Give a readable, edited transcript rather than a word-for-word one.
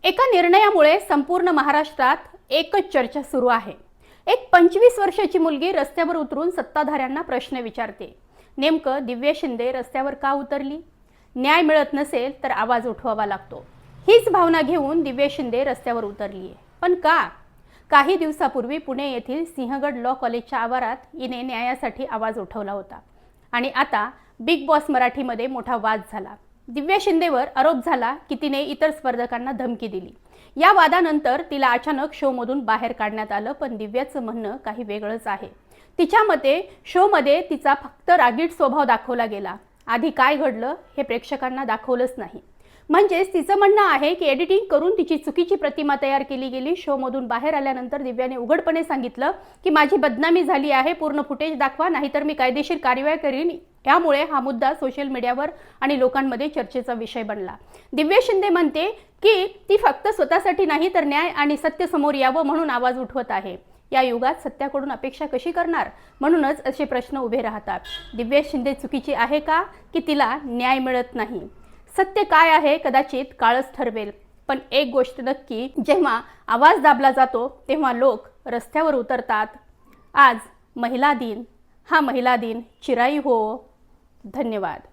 एका निर्णयामुळे संपूर्ण महाराष्ट्रात एकच चर्चा सुरू आहे। एक 25 वर्षाची मुलगी रस्त्यावर उतरून सत्ताधाऱ्यांना प्रश्न विचारते। नेमकं दिव्या शिंदे रस्त्यावर का उतरली? न्याय मिळत नसेल तर आवाज उठवावा लागतो। हीच भावना घेऊन दिव्या शिंदे रस्त्यावर उतरली आहे। पण का? काही दिवसापूर्वी पुणे येथील सिंहगड लॉ कॉलेजच्या आवारात हिने न्यायासाठी आवाज उठवला होता आणि आता बिग बॉस मराठीमध्ये मोठा वाद झाला। दिव्या शिंदेवर आरोप झाला की तिने इतर स्पर्धकांना धमकी दिली। या वादानंतर तिला अचानक शोमधून बाहेर काढण्यात आलं, पण दिव्याचं म्हणणं काही वेगळंच आहे। तिच्या मते शोमध्ये तिचा फक्त रागीट स्वभाव दाखवला गेला। आधी काय घडलं हे प्रेक्षकांना दाखवलंच नाही। म्हणजेच तिचं म्हणणं आहे की एडिटिंग करून तिची चुकीची प्रतिमा तयार केली गेली। शोमधून बाहेर आल्यानंतर दिव्याने उघडपणे सांगितलं की माझी बदनामी झाली आहे, पूर्ण फुटेज दाखवा नाहीतर मी कायदेशीर कार्यवाही करीन। यामुळे हा मुद्दा सोशल मीडियावर आणि लोकांमध्ये चर्चेचा विषय बनला। दिव्या शिंदे म्हणते की ती फक्त स्वतःसाठी नाही तर न्याय आणि सत्य समोर यावं म्हणून आवाज उठवत आहे। या युगात सत्याकडून अपेक्षा कशी करणार? म्हणूनच असे प्रश्न उभे राहतात। दिव्या शिंदे चुकीची आहे का की तिला न्याय मिळत नाही? सत्य काय आहे कदाचित काळच ठरवेल, पण एक गोष्ट नक्की, जेव्हा आवाज दाबला जातो तेव्हा लोक रस्त्यावर उतरतात। आज महिला दिन, हा महिला दिन चिराई हो। धन्यवाद।